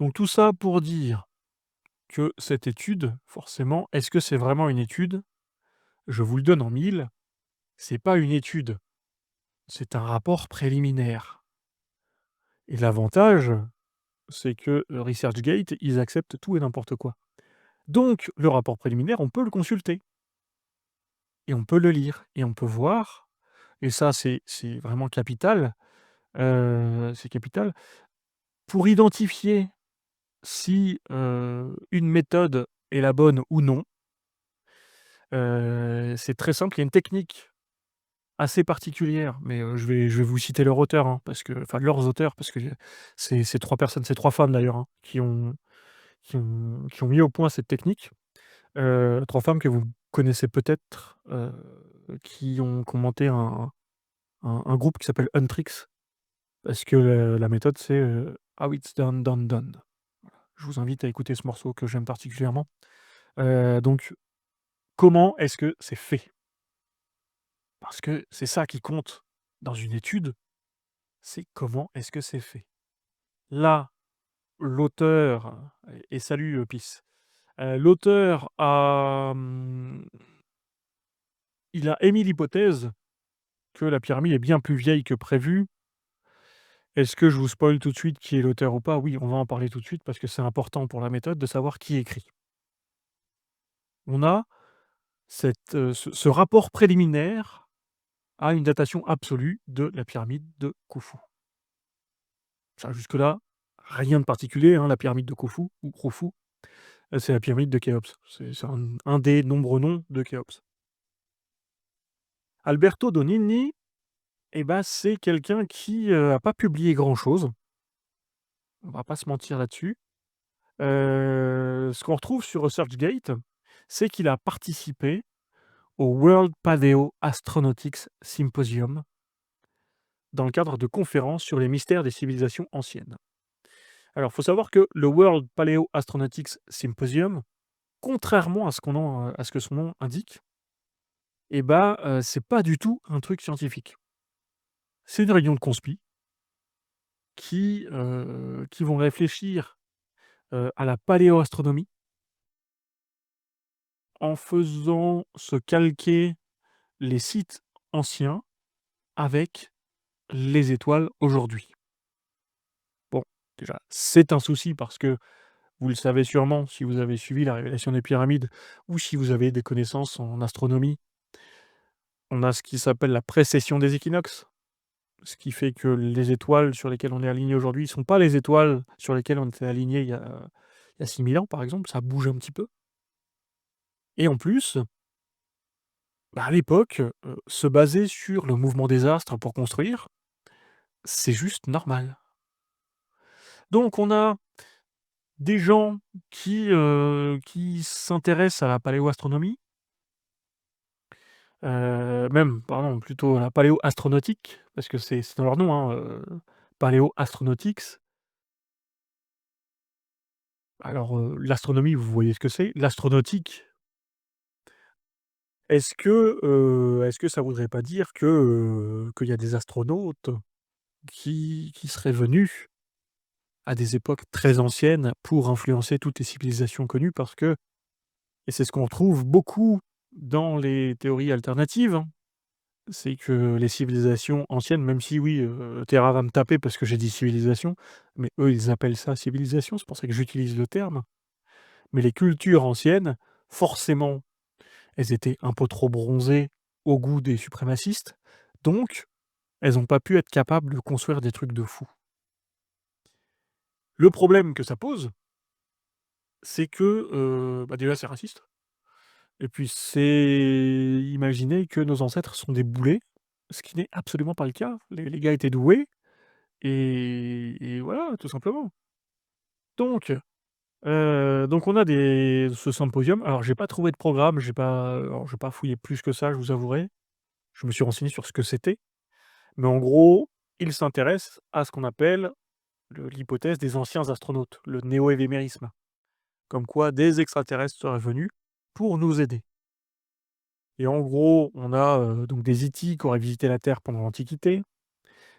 Donc tout ça pour dire que cette étude, forcément, est-ce que c'est vraiment une étude? Je vous le donne en mille, c'est pas une étude, c'est un rapport préliminaire et l'avantage, c'est que, ResearchGate, ils acceptent tout et n'importe quoi. Donc le rapport préliminaire, on peut le consulter et on peut le lire et on peut voir et ça, c'est vraiment capital, c'est capital, pour identifier si, une méthode est la bonne ou non. C'est très simple, il y a une technique assez particulière, mais je vais vous citer leur auteur, hein, parce que enfin leurs auteurs, parce que c'est 3 personnes, c'est 3 femmes d'ailleurs, hein, qui ont mis au point cette technique. 3 femmes que vous connaissez peut-être, qui ont monté un groupe qui s'appelle Untricks, parce que la méthode c'est, How It's Done, Done, Done. Je vous invite à écouter ce morceau que j'aime particulièrement. Donc comment est-ce que c'est fait? Parce que c'est ça qui compte dans une étude, c'est comment est-ce que c'est fait. Là, l'auteur et salut, Peace. L'auteur il a émis l'hypothèse que la pyramide est bien plus vieille que prévu. Est-ce que je vous spoil tout de suite qui est l'auteur ou pas? Oui, on va en parler tout de suite parce que c'est important pour la méthode de savoir qui écrit. On a ce rapport préliminaire à une datation absolue de la pyramide de Khufu. Ça jusque-là, rien de particulier, hein, la pyramide de Khufu ou Khufu, c'est la pyramide de Khéops. C'est un des nombreux noms de Khéops. Alberto Donini, eh ben, c'est quelqu'un qui, a pas publié grand-chose, on va pas se mentir là-dessus. Ce qu'on retrouve sur ResearchGate, c'est qu'il a participé au World Paleoastronautics Symposium dans le cadre de conférences sur les mystères des civilisations anciennes. Alors, il faut savoir que le World Paleoastronautics Symposium, contrairement à ce que son nom indique, et bah, c'est pas du tout un truc scientifique. C'est une réunion de conspi qui vont réfléchir, à la paléoastronomie en faisant se calquer les sites anciens avec les étoiles aujourd'hui. Bon, déjà, c'est un souci parce que vous le savez sûrement si vous avez suivi la révélation des pyramides ou si vous avez des connaissances en astronomie, on a ce qui s'appelle la précession des équinoxes. Ce qui fait que les étoiles sur lesquelles on est aligné aujourd'hui ne sont pas les étoiles sur lesquelles on était aligné il y a 6000 ans, par exemple, ça bouge un petit peu et en plus, bah, à l'époque, se baser sur le mouvement des astres pour construire, c'est juste normal. Donc on a des gens qui s'intéressent à la paléoastronomie, même, pardon, plutôt à la paléoastronautique, parce que c'est dans leur nom, hein, Paléoastronautics. Alors, l'astronomie, vous voyez ce que c'est. L'astronautique, est-ce que ça voudrait pas dire que, qu'il y a des astronautes qui seraient venus à des époques très anciennes pour influencer toutes les civilisations connues? Parce que et c'est ce qu'on retrouve beaucoup dans les théories alternatives, hein, c'est que les civilisations anciennes, même si oui, Terra va me taper parce que j'ai dit civilisation, mais eux, ils appellent ça civilisation, c'est pour ça que j'utilise le terme. Mais les cultures anciennes, forcément, elles étaient un peu trop bronzées au goût des suprémacistes, donc elles ont pas pu être capables de construire des trucs de fou. Le problème que ça pose, c'est que, bah, déjà c'est raciste et puis c'est imaginer que nos ancêtres sont des boulets, ce qui n'est absolument pas le cas. Les gars étaient doués et voilà, tout simplement. Donc on a ce symposium. Alors j'ai pas trouvé de programme, j'ai pas fouillé plus que ça, je vous avouerai. Je me suis renseigné sur ce que c'était, mais en gros, il s'intéresse à ce qu'on appelle l'hypothèse des anciens astronautes, le néo-évémérisme. Comme quoi des extraterrestres seraient venus pour nous aider. Et en gros, on a donc des Hitites qui auraient visité la Terre pendant l'Antiquité.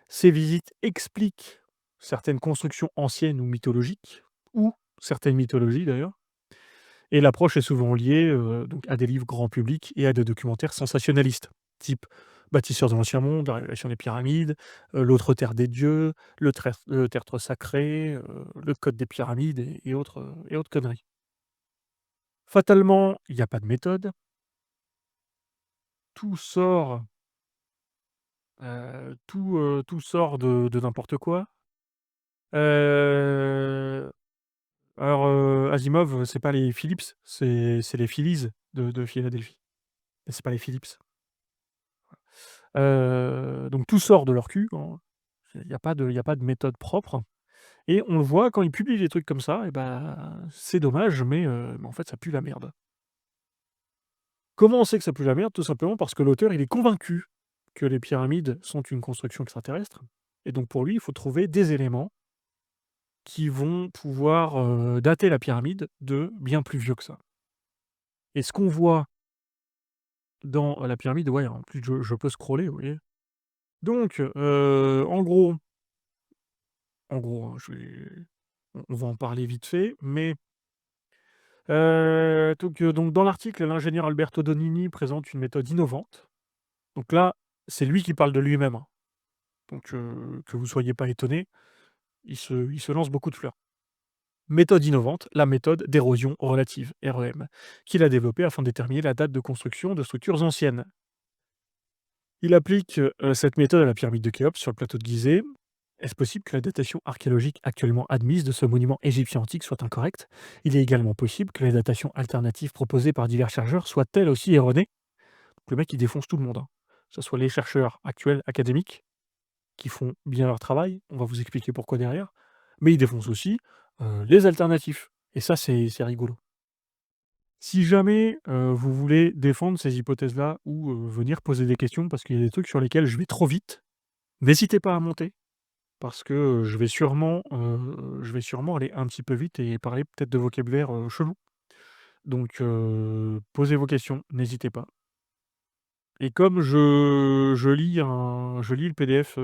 Ces visites expliquent certaines constructions anciennes ou mythologiques, ou certaines mythologies d'ailleurs, et l'approche est souvent liée, donc à des livres grand public et à des documentaires sensationnalistes, type Bâtisseurs de l'Ancien Monde, La Révélation des Pyramides, L'Autre Terre des Dieux, le Tertre Sacré, Le Code des Pyramides et autres conneries. Fatalement, il y a pas de méthode, tout sort, tout sort de n'importe quoi. Heu, alors, Asimov, c'est pas les Phillips, c'est les Phillies de Philadelphie, mais c'est pas les Phillips. Donc tout sort de leur cul, hein. Il y a pas de méthode propre et on le voit quand ils publient des trucs comme ça et bah, c'est dommage, mais en fait, ça pue la merde. Comment on sait que ça pue la merde? Tout simplement parce que l'auteur, il est convaincu que les pyramides sont une construction extraterrestre et donc pour lui, il faut trouver des éléments qui vont pouvoir, dater la pyramide de bien plus vieux que ça, et ce qu'on voit dans la pyramide, ouais, en plus je peux scroller, vous voyez? Donc, en gros, hein, je vais on va en parler vite fait, mais donc dans l'article, l'ingénieur Alberto Donini présente une méthode innovante. Donc là, c'est lui qui parle de lui-même, hein, donc que vous soyez pas étonnés, il se lance beaucoup de fleurs. Méthode innovante, la méthode d'érosion relative, REM, qu'il a développée afin de déterminer la date de construction de structures anciennes. Il applique, cette méthode à la pyramide de Khéops sur le plateau de Gizeh. Est-ce possible que la datation archéologique actuellement admise de ce monument égyptien antique soit incorrecte? Il est également possible que les datations alternatives proposées par divers chercheurs soient elles aussi erronées. Donc le mec, il défonce tout le monde, hein. Que ce soit les chercheurs actuels académiques, qui font bien leur travail, on va vous expliquer pourquoi derrière, mais il défonce aussi, les alternatifs, et ça, c'est rigolo. Si jamais, vous voulez défendre ces hypothèses-là ou, venir poser des questions parce qu'il y a des trucs sur lesquels je vais trop vite, n'hésitez pas à monter. Parce que, je vais sûrement aller un petit peu vite et parler peut-être de vocabulaire, chelou. Donc, posez vos questions, n'hésitez pas. Et comme je lis le PDF,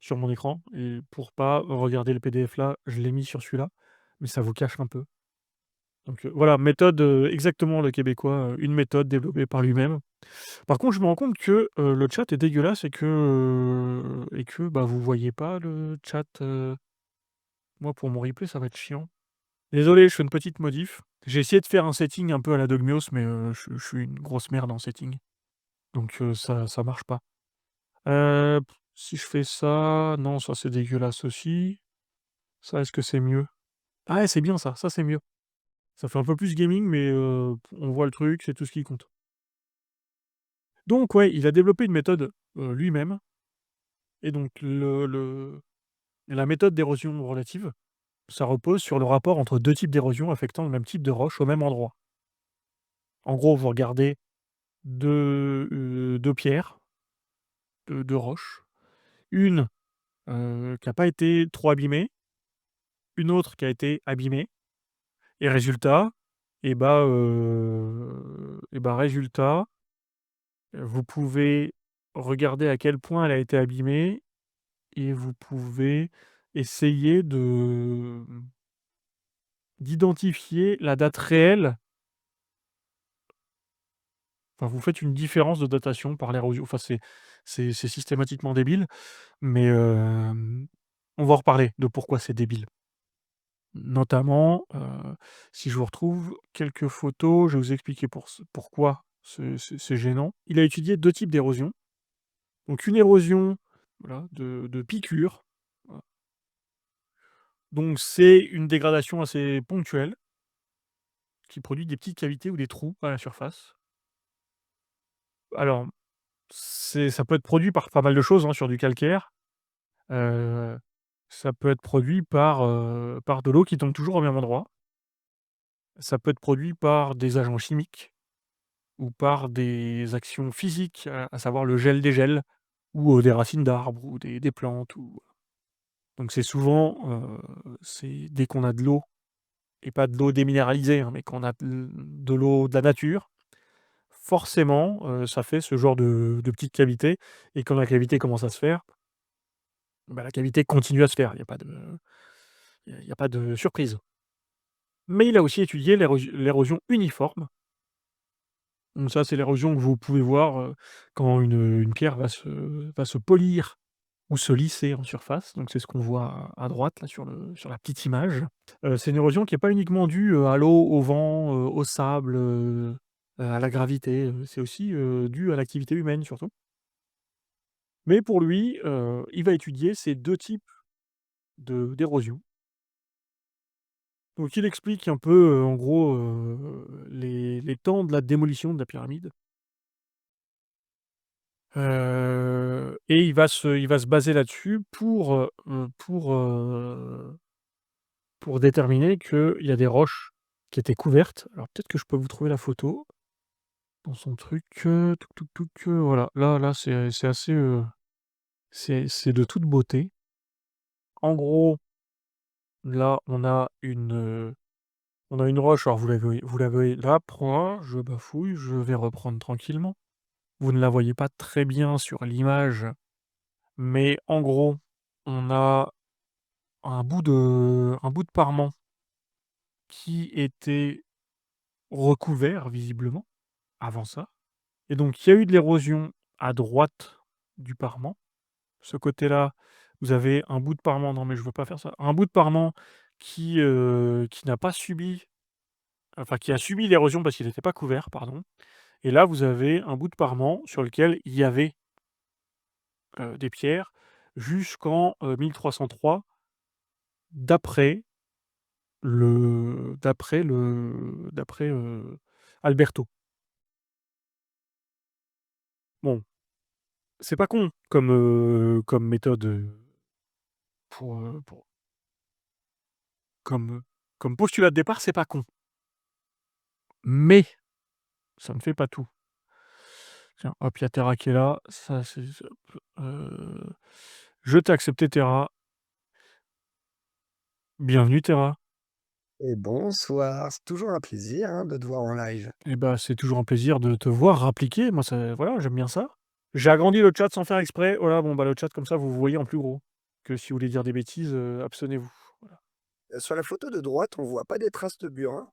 sur mon écran, et pour pas regarder le PDF là, je l'ai mis sur celui-là, mais ça vous cache un peu. Donc, voilà, méthode, exactement le québécois, une méthode développée par lui-même. Par contre, je me rends compte que, le chat est dégueulasse et que, bah, vous voyez pas le chat, moi pour mon replay, ça va être chiant. Désolé, je fais une petite modif. J'ai essayé de faire un setting un peu à la Dogmeos, mais je suis une grosse merde en setting, donc ça marche pas. Si je fais ça, non, ça c'est dégueulasse aussi. Ça, est-ce que c'est mieux? Ah ouais, c'est bien ça, ça c'est mieux. Ça fait un peu plus gaming, mais on voit le truc, c'est tout ce qui compte. Donc ouais, il a développé une méthode, lui-même, et donc la méthode d'érosion relative, ça repose sur le rapport entre 2 types d'érosion affectant le même type de roche au même endroit. En gros, vous regardez 2 pierres, 2 roches, une, qui a pas été trop abîmée, une autre qui a été abîmée, et résultat, résultat, vous pouvez regarder à quel point elle a été abîmée et vous pouvez essayer d'identifier la date réelle. Enfin, vous faites une différence de datation par l'érosion. Enfin, c'est systématiquement débile, mais on va en reparler de pourquoi c'est débile. Notamment, si je vous retrouve quelques photos, je vais vous expliquer pourquoi c'est gênant. Il a étudié 2 types d'érosion. Donc une érosion, voilà, de piqûre, voilà. Donc c'est une dégradation assez ponctuelle qui produit des petites cavités ou des trous à la surface. Alors, ça peut être produit par pas mal de choses, hein, sur du calcaire. Heu, Ça peut être produit par de l'eau qui tombe toujours au même endroit. Ça peut être produit par des agents chimiques ou par des actions physiques, à savoir le gel des gels ou, des racines d'arbres ou des plantes, ou donc c'est souvent, c'est dès qu'on a de l'eau, et pas de l'eau déminéralisée, hein, mais qu'on a de l'eau de la nature, forcément, ça fait ce genre de petites cavités, et quand la cavité commence à se faire, bah, la cavité continue à se faire. Il y a pas de surprise. Mais il a aussi étudié l'érosion uniforme. Donc ça, c'est l'érosion que vous pouvez voir, quand une pierre va se polir ou se lisser en surface. Donc c'est ce qu'on voit à droite là sur la petite image. C'est une érosion qui est pas uniquement due, à l'eau, au vent, au sable, à la gravité, c'est aussi, dû à l'activité humaine surtout. Mais pour lui, il va étudier ces 2 types d'érosion. Donc il explique un peu, en gros, les temps de la démolition de la pyramide. Et il va se baser là-dessus pour déterminer qu'il y a des roches qui étaient couvertes. Alors peut-être que je peux vous trouver la photo dans son truc, touc touc touc, voilà. Là, c'est assez, c'est de toute beauté. En gros, là, on a une roche, alors vous la voyez là, point, je bafouille, je vais reprendre tranquillement. Vous ne la voyez pas très bien sur l'image, mais en gros, on a un bout de parement qui était recouvert visiblement, avant ça, et donc il y a eu de l'érosion à droite du parement. Ce côté-là, vous avez un bout de parement, non mais je veux pas faire ça, un bout de parement qui n'a pas subi, enfin qui a subi l'érosion parce qu'il n'était pas couvert, pardon, et là vous avez un bout de parement sur lequel il y avait, des pierres jusqu'en, 1303 d'après d'après Alberto. Bon, c'est pas con comme méthode, pour comme postulat de départ, c'est pas con. Mais ça ne fait pas tout. Tiens, hop, il y a Terra qui est là, ça c'est hop, je t'ai accepté Terra. Bienvenue Terra. Et bonsoir, c'est toujours un plaisir, hein, de te voir en live. Et bah, c'est toujours un plaisir de te voir appliquer. Moi ça voilà, j'aime bien ça. J'ai agrandi le chat sans faire exprès. Voilà, bon, bah, le chat comme ça vous voyez en plus gros, que si vous voulez dire des bêtises, abstenez-vous. Voilà. Sur la photo de droite, on voit pas des traces de burin.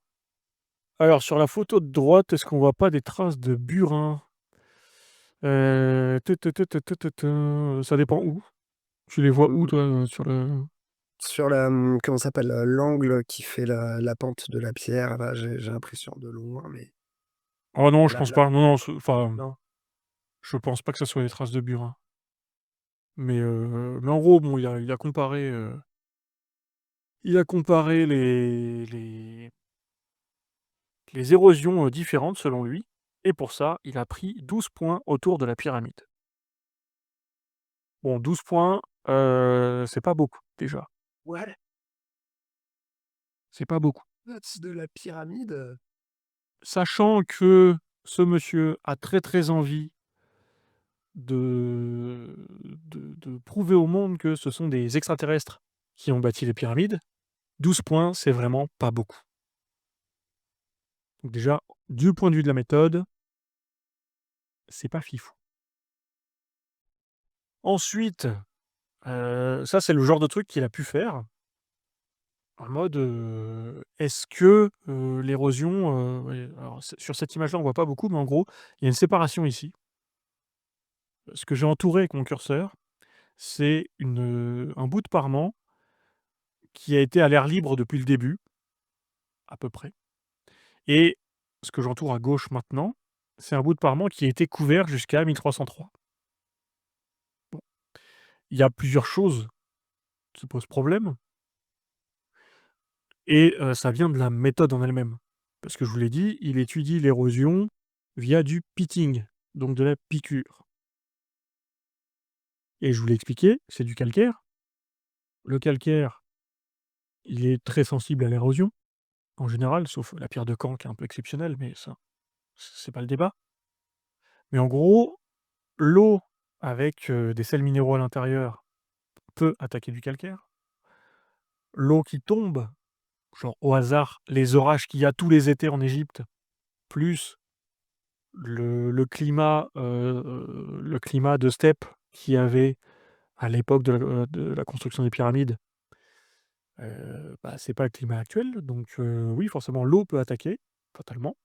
Alors sur la photo de droite, est-ce qu'on voit pas des traces de burin? Te te te te te te te ça dépend où. Tu les vois où Mmh. toi, sur le Sur la, comment ça s'appelle? L'angle qui fait la pente de la pierre, là, j'ai l'impression de loin, mais oh non, je là pense là pas. Non, non, enfin, non? je pense pas que ça soit des traces de burin. Mais en gros, bon, il a comparé les érosions, différentes selon lui, et pour ça, il a pris 12 points autour de la pyramide. Bon, 12 points, c'est pas beaucoup déjà, Ouais, c'est pas beaucoup. de la pyramide, Sachant que ce monsieur a très, très envie de prouver au monde que ce sont des extraterrestres qui ont bâti les pyramides, 12 points, c'est vraiment pas beaucoup. Donc déjà, du point de vue de la méthode, c'est pas fifou. Ensuite, ça, c'est le genre de truc qu'il a pu faire en mode, est-ce que, l'érosion, ouais, alors sur cette image-là, on voit pas beaucoup, mais en gros, il y a une séparation ici. Ce que j'ai entouré avec mon curseur, c'est un bout de parement qui a été à l'air libre depuis le début, à peu près, et ce que j'entoure à gauche maintenant, c'est un bout de parement qui a été couvert jusqu'à 1303. Bon, il y a plusieurs choses qui posent problème, et ça vient de la méthode en elle-même. Parce que je vous l'ai dit, il étudie l'érosion via du pitting, donc de la piqûre, et je vous l'ai expliqué, c'est du calcaire. Le calcaire, il est très sensible à l'érosion, en général, sauf la pierre de Caen qui est un peu exceptionnelle, mais ça, c'est pas le débat. Mais en gros, l'eau avec, des sels minéraux à l'intérieur peut attaquer du calcaire. L'eau qui tombe, genre au hasard, les orages qu'il y a tous les étés en Égypte, plus le climat de steppe qu'il y avait à l'époque de la construction des pyramides, Bah, c'est pas le climat actuel, donc oui, forcément, l'eau peut attaquer, fatalement.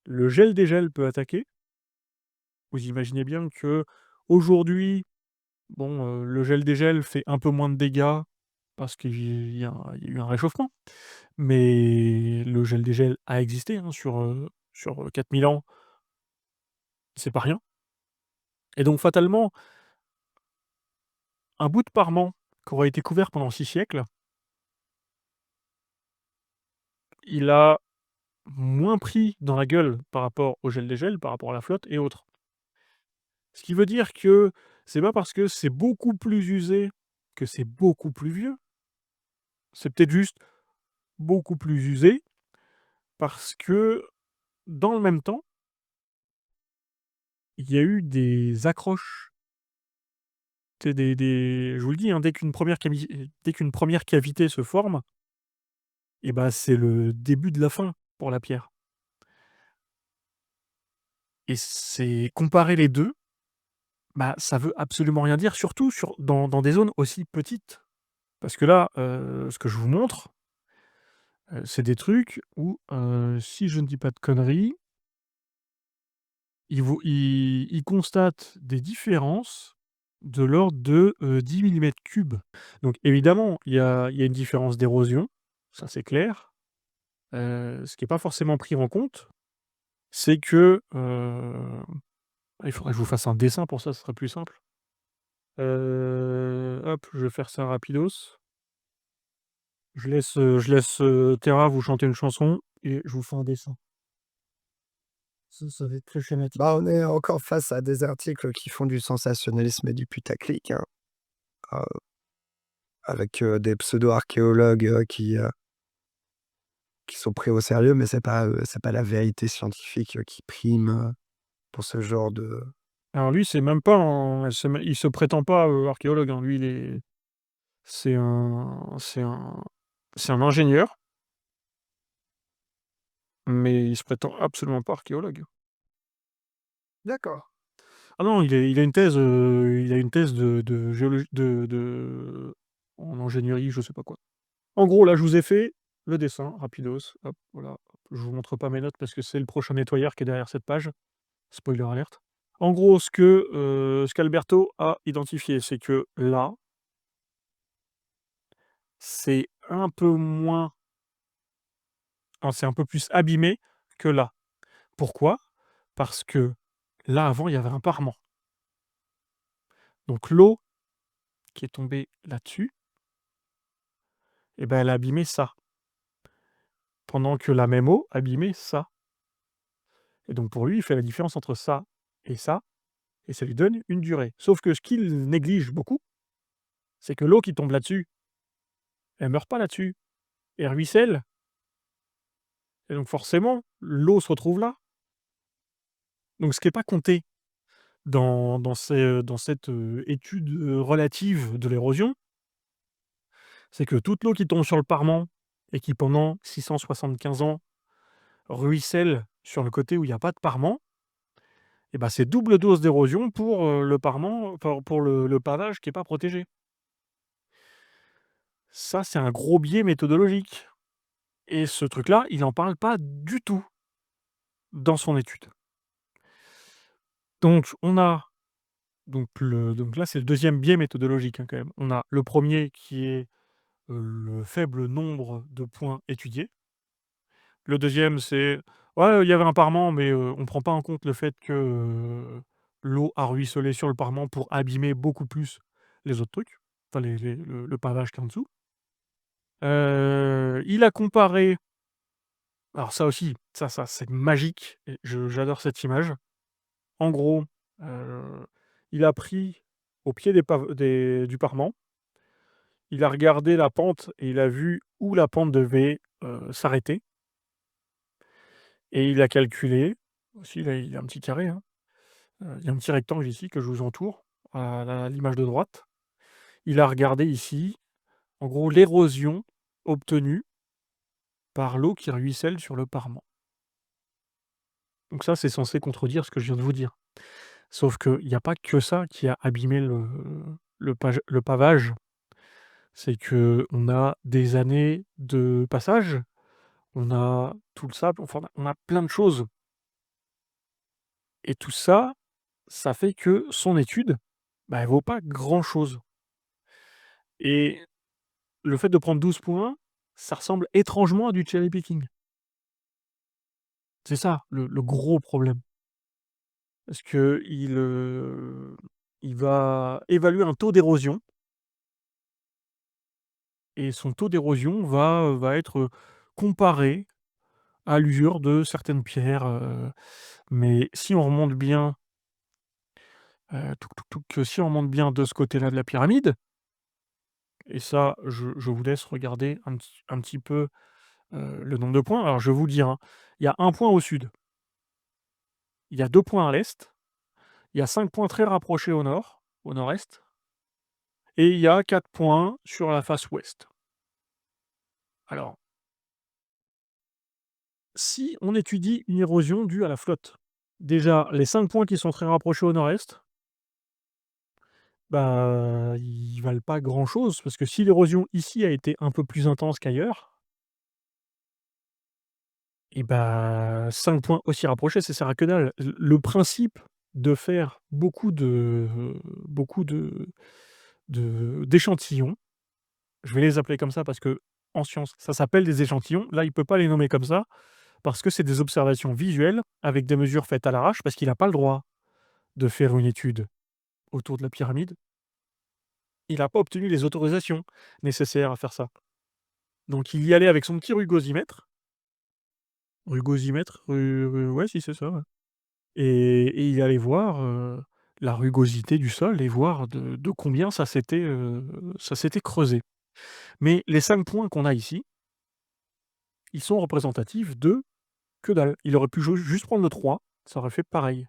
Le gel-dégel peut attaquer. Vous imaginez bien qu'aujourd'hui, bon, le gel-dégel fait un peu moins de dégâts parce qu'il y a eu un réchauffement, mais le gel-dégel a existé, hein, sur 4 000 ans, c'est pas rien et donc fatalement, un bout de parement qui aurait été couvert pendant 6 siècles, il a moins pris dans la gueule par rapport au gel-dégel, par rapport à la flotte et autres. Ce qui veut dire que c'est pas parce que c'est beaucoup plus usé que c'est beaucoup plus vieux. C'est peut-être juste beaucoup plus usé parce que, dans le même temps, il y a eu des accroches. Tu des je vous le dis, hein, dès qu'une première cavité se forme et bah, c'est le début de la fin pour la pierre et c'est comparer les 2, bah, ça veut absolument rien dire, surtout dans des zones aussi petites. Parce que là, ce que je vous montre, c'est des trucs où, si je ne dis pas de conneries, ils constatent des différences de l'ordre de, 10 mm3. Donc évidemment, il y a une différence d'érosion, ça c'est clair. Ce qui est pas forcément pris en compte, c'est que, il faudrait que je vous fasse un dessin pour ça, ce serait plus simple. Hop, je vais faire ça rapidos. Je laisse Terra vous chanter une chanson et je vous fais un dessin. Ça va être très schématique. Bah, on est encore face à des articles qui font du sensationnalisme et du putaclic, hein, heu, avec, des pseudo-archéologues, qui sont pris au sérieux, mais c'est pas la vérité scientifique, qui prime, pour ce genre de Alors lui, c'est même pas un c'est mê il se prétend pas, archéologue, hein. Lui, il est c'est un ingénieur, mais il se prétend absolument pas archéologue. d'accord. Ah non, il a une thèse de géologie en ingénierie, je sais pas quoi. En gros, là, je vous ai fait le dessin rapidos, hop, voilà, hop. Je vous montre pas mes notes parce que c'est le prochain nettoyeur qui est derrière cette page. Spoiler alert. En gros, ce qu'Alberto a identifié, c'est que là, c'est un peu moins c'est un peu plus abîmé que là. Pourquoi? Parce que là, avant, il y avait un parement. Donc l'eau qui est tombée là-dessus et ben, elle a abîmé ça, pendant que la même eau abîmait ça et donc pour lui, il fait la différence entre ça et ça lui donne une durée. Sauf que ce qu'il néglige beaucoup, c'est que l'eau qui tombe là-dessus, elle meurt pas là-dessus, elle ruisselle et donc forcément, l'eau se retrouve là. Donc ce qui est pas compté dans cette, étude, relative de l'érosion, c'est que toute l'eau qui tombe sur le parement et qui pendant 675 ans ruisselle sur le côté où il y a pas de parement et bah, c'est double dose d'érosion pour, le parement, enfin pour le pavage qui est pas protégé. Ça, c'est un gros biais méthodologique et ce truc-là, il en parle pas du tout dans son étude. Donc on a donc là, c'est le deuxième biais méthodologique, hein, quand même. On a le premier qui est, le faible nombre de points étudiés. Le deuxième, c'est: «Ouais, il y avait un parement, mais on prend pas en compte le fait que, l'eau a ruisselé sur le parement pour abîmer beaucoup plus les autres trucs, enfin le pavage qui est en dessous». Il a comparé alors ça aussi, ça c'est magique et j'adore cette image. En gros, heu, il a pris au pied du parement, il a regardé la pente et il a vu où la pente devait, s'arrêter et il a calculé aussi, là, il y a un petit carré, hein, il y a un petit rectangle ici que je vous entoure à l'image de droite. Il a regardé ici, en gros, l'érosion obtenue par l'eau qui ruisselle sur le parement. Donc ça, c'est censé contredire ce que je viens de vous dire. Sauf qu'il y a pas que ça qui a abîmé le pavage. C'est qu'on a des années de passage, on a tout le sable, enfin, on a plein de choses et tout ça, ça fait que son étude, bah, elle vaut pas grand-chose et le fait de prendre 12 points, ça ressemble étrangement à du cherry picking. C'est ça le gros problème. Parce qu'il va évaluer un taux d'érosion et son taux d'érosion va être, comparé à l'usure de certaines pierres, mais si on remonte bien, si on remonte bien de ce côté-là de la pyramide et ça, je vous laisse regarder un petit peu, le nombre de points. Alors je vais vous le dire, hein, il y a un point au sud, il y a 2 points à l'est, il y a 5 points très rapprochés au nord, au nord-est et il y a 4 points sur la face ouest. Alors, si on étudie une érosion due à la flotte, déjà les 5 points qui sont très rapprochés au nord-est, bah, ils valent pas grand-chose parce que si l'érosion ici a été un peu plus intense qu'ailleurs et bah, 5 points aussi rapprochés, ça sert à que dalle. Le principe de faire beaucoup d'échantillons, je vais les appeler comme ça parce que en science, ça s'appelle des échantillons. Là, il peut pas les nommer comme ça parce que c'est des observations visuelles avec des mesures faites à l'arrache parce qu'il a pas le droit de faire une étude autour de la pyramide. Il a pas obtenu les autorisations nécessaires à faire ça. Donc il y allait avec son petit rugosimètre, ouais, si, c'est ça, ouais et il allait voir, la rugosité du sol et voir de combien ça s'était creusé. Mais les 5 points qu'on a ici, ils sont représentatifs de que dalle. Il aurait pu juste prendre le 3, ça aurait fait pareil.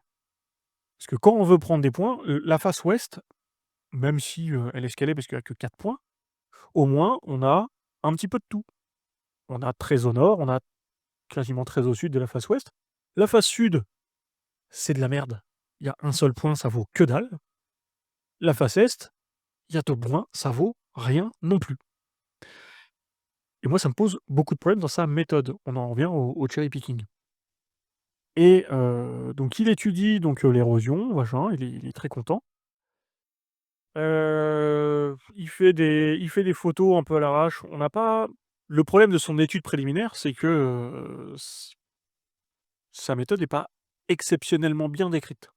Parce que quand on veut prendre des points, la face ouest, même si, elle est escalée parce qu'il y a que 4 points, au moins on a un petit peu de tout. On a très au nord, on a quasiment très au sud de la face ouest. La face sud, c'est de la merde. Il y a un seul point, ça vaut que dalle. La face est, il y a 2 points, ça vaut rien non plus. Et moi, ça me pose beaucoup de problèmes dans sa méthode. On en revient au cherry picking. Et donc il étudie donc, l'érosion, machin, il est très content. Il fait des photos un peu à l'arrache. On n'a pas le problème de son étude préliminaire, c'est que, sa méthode n'est pas exceptionnellement bien décrite.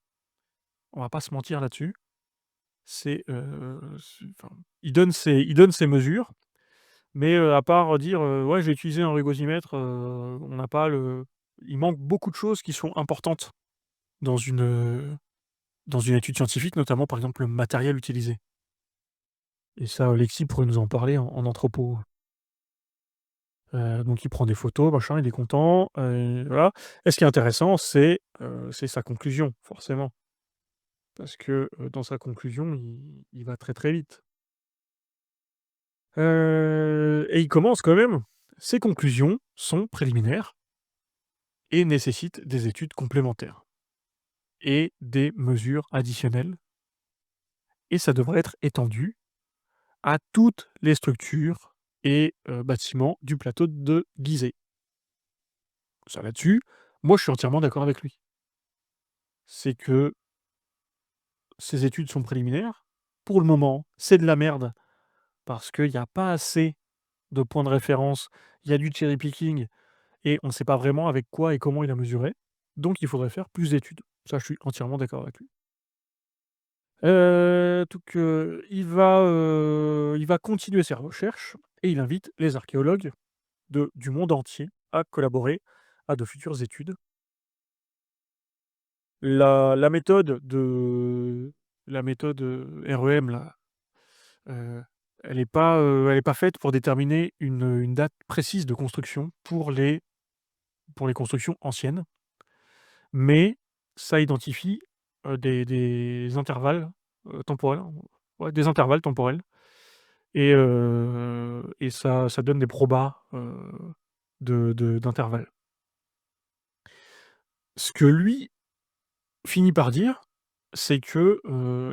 On va pas se mentir là-dessus. Enfin, il donne ses mesures, mais à part dire, «Ouais, j'ai utilisé un rugosimètre», on n'a pas le il manque beaucoup de choses qui sont importantes dans une étude scientifique, notamment, par exemple, le matériel utilisé et ça, Alexis pourrait nous en parler en anthropo. Donc il prend des photos, machin, il est content, voilà et ce qui est intéressant, c'est sa conclusion, forcément, parce que, dans sa conclusion, il va très, très vite. Et il commence quand même ses conclusions sont préliminaires et nécessitent des études complémentaires et des mesures additionnelles et ça devrait être étendu à toutes les structures et bâtiments du plateau de Gizeh. Ça là-dessus, moi je suis entièrement d'accord avec lui. C'est que ces études sont préliminaires. Pour le moment, c'est de la merde parce qu'il y a pas assez de points de référence. Il y a du cherry picking et on ne sait pas vraiment avec quoi et comment il a mesuré. Donc il faudrait faire plus d'études. Ça, je suis entièrement d'accord avec lui. Il va continuer ses recherches et il invite les archéologues du monde entier à collaborer à de futures études. La méthode REM là, heu, elle est pas faite pour déterminer une date précise de construction pour les constructions anciennes, mais ça identifie, des intervalles, temporels, ouais, des intervalles temporels et ça donne des probas, d'intervalles. Ce que lui finit par dire, c'est que,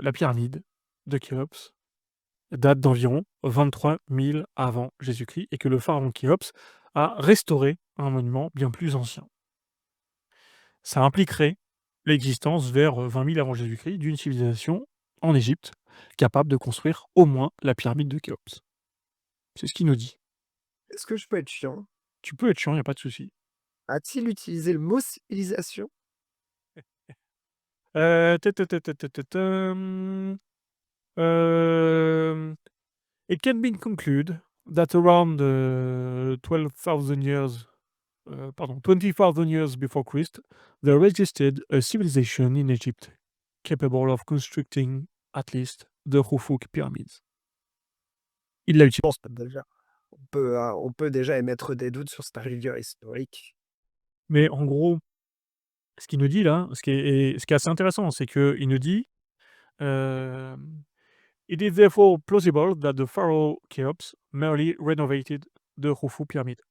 la pyramide de Khéops date d'environ 23 000 avant Jésus-Christ et que le pharaon Khéops a restauré un monument bien plus ancien. Ça impliquerait l'existence vers 20 000 avant Jésus-Christ d'une civilisation en Égypte capable de construire au moins la pyramide de Khéops. C'est ce qu'il nous dit. Est-ce que je peux être chiant? Tu peux être chiant, il y a pas de souci. A-t-il utilisé le mot civilisation? Ta ta ta ta ta ta tam, hem, it can be concluded that around, 12,000 years, pardon, 20,000 years before Christ, there existed a civilization in Egypt capable of constructing at least the Khufu pyramids. Il l'a utilisé. Bon, c'est déjà on peut déjà émettre des doutes sur sa rigueur historique. Mais en gros, ce qu'il nous dit là, ce qui est assez intéressant, c'est qu'il nous dit, hem: «It is therefore plausible that the pharaoh Khéops merely renovated the Khufu pyramid».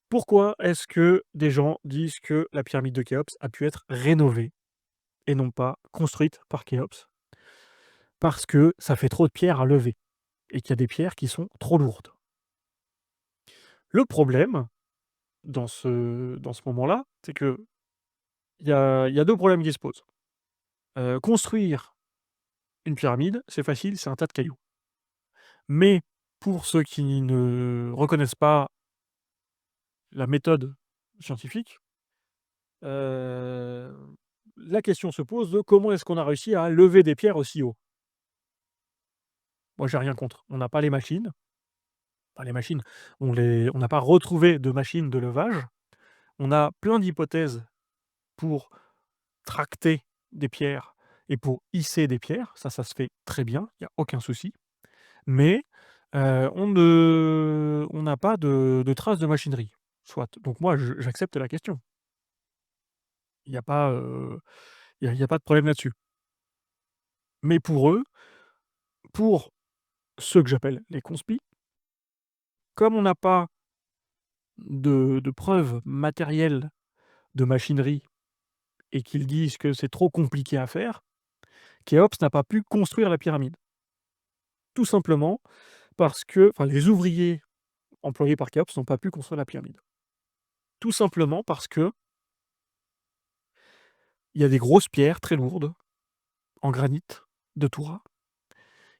Pourquoi est-ce que des gens disent que la pyramide de Khéops a pu être rénovée et non pas construite par Khéops? Parce que ça fait trop de pierres à lever et qu'il y a des pierres qui sont trop lourdes. Le problème dans ce moment-là, c'est qu'il y a 2 problèmes qui se posent. Construire une pyramide, c'est facile, c'est un tas de cailloux. Mais pour ceux qui ne reconnaissent pas la méthode scientifique, heu, la question se pose de comment est-ce qu'on a réussi à lever des pierres aussi haut? Moi, j'ai rien contre. On n'a pas les machines, enfin les machines, on n'a pas retrouvé de machines de levage. On a plein d'hypothèses pour tracter des pierres et pour hisser des pierres. Ça se fait très bien, il y a aucun souci. Mais, on n'a pas de traces de machinerie. Soit. Donc moi, j'accepte la question. Il y a pas, il y a pas de problème là-dessus. Mais pour eux, pour ceux que j'appelle les conspis, comme on n'a pas de preuves matérielles de machinerie et qu'ils disent que c'est trop compliqué à faire, Khéops n'a pas pu construire la pyramide. Tout simplement parce que enfin les ouvriers employés par Khéops n'ont pas pu construire la pyramide. Tout simplement parce qu'il y a des grosses pierres très lourdes, en granit, de Toura,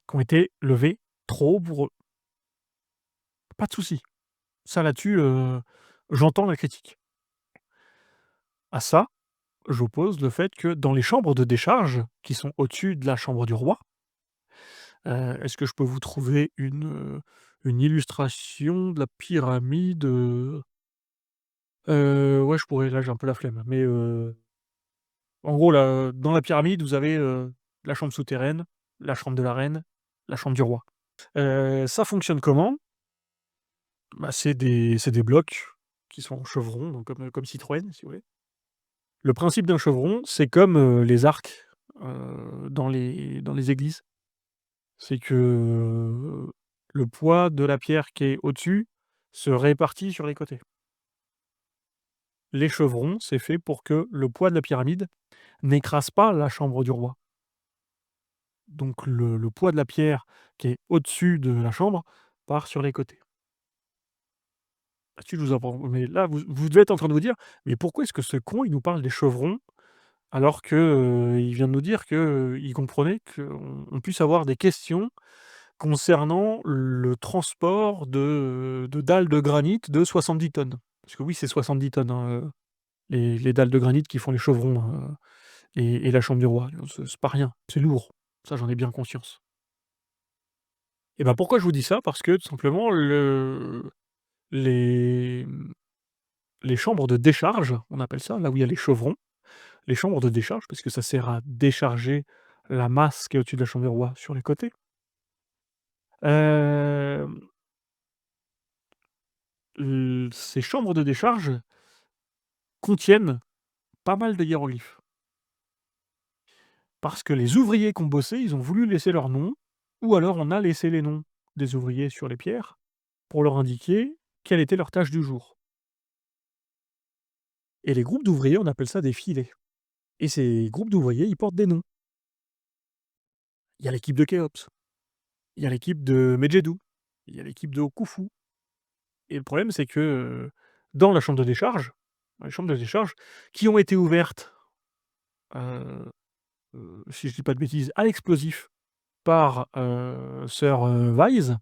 qui ont été levées trop haut pour eux. Pas de souci. Ça là-dessus, j'entends la critique. À ça, j'oppose le fait que dans les chambres de décharge, qui sont au-dessus de la chambre du roi, est-ce que je peux vous trouver une illustration de la pyramide, ouais, je pourrais, là, j'ai un peu la flemme, mais en gros, là, dans la pyramide, vous avez, la chambre souterraine, la chambre de la reine, la chambre du roi. Ça fonctionne comment? Bah, c'est des blocs qui sont en chevron, donc comme Citroën, si vous voulez. Le principe d'un chevron, c'est comme, les arcs, dans les églises. C'est que, le poids de la pierre qui est au-dessus se répartit sur les côtés. Les chevrons, c'est fait pour que le poids de la pyramide n'écrase pas la chambre du roi. Donc le poids de la pierre qui est au-dessus de la chambre part sur les côtés. Là-dessus, je vous apprends mais là, vous devez être en train de vous dire: «Mais pourquoi est-ce que ce con, il nous parle des chevrons alors que, il vient de nous dire que, il comprenait qu'on puisse avoir des questions concernant le transport de dalles de granit de 70 tonnes». Parce que oui, c'est 70 tonnes, hein, les dalles de granit qui font les chevrons, et la chambre du roi. C'est pas rien, c'est lourd. Ça, j'en ai bien conscience. Et ben, pourquoi je vous dis ça? Parce que tout simplement les, mmh, les chambres de décharge, on appelle ça, là où il y a les chevrons, les chambres de décharge, parce que ça sert à décharger la masse qui est au-dessus de la chambre du roi sur les côtés. Hem, ces chambres de décharge contiennent pas mal de hiéroglyphes. Parce que les ouvriers qui ont bossé, ils ont voulu laisser leur nom, ou alors on a laissé les noms des ouvriers sur les pierres pour leur indiquer quelle était leur tâche du jour. Et les groupes d'ouvriers, on appelle ça des filets. Et ces groupes d'ouvriers, ils portent des noms. Il y a l'équipe de Khéops, il y a l'équipe de Medjeddou, il y a l'équipe de Koufou et le problème c'est que, dans la chambre de décharge, dans les chambres de décharge qui ont été ouvertes, heu si je dis pas de bêtises, à l'explosif par, sir, Wise,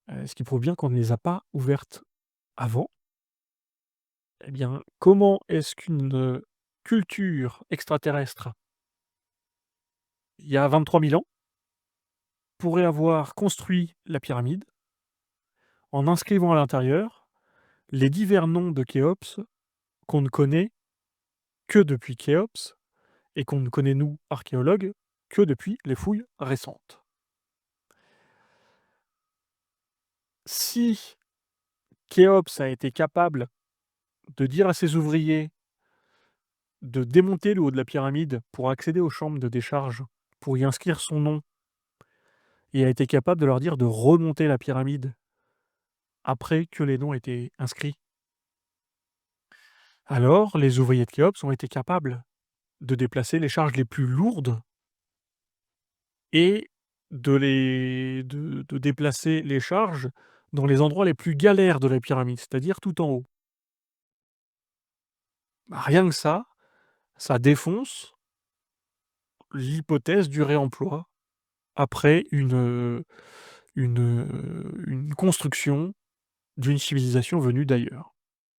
ce qui prouve bien qu'on ne les a pas ouvertes avant. Eh bien, comment est-ce qu'une, culture extraterrestre, il y a 23 000 ans, pourrait avoir construit la pyramide en inscrivant à l'intérieur les divers noms de Khéops qu'on ne connaît que depuis Khéops et qu'on ne connaît, nous, archéologues, que depuis les fouilles récentes? Si Khéops a été capable de dire à ses ouvriers de démonter le haut de la pyramide pour accéder aux chambres de décharge, pour y inscrire son nom et a été capable de leur dire de remonter la pyramide après que les noms étaient inscrits. Alors, les ouvriers de Khéops ont été capables de déplacer les charges les plus lourdes et de déplacer les charges dans les endroits les plus galères de la pyramide, c'est-à-dire tout en haut. Bah, rien que ça défonce l'hypothèse du réemploi après une construction d'une civilisation venue d'ailleurs.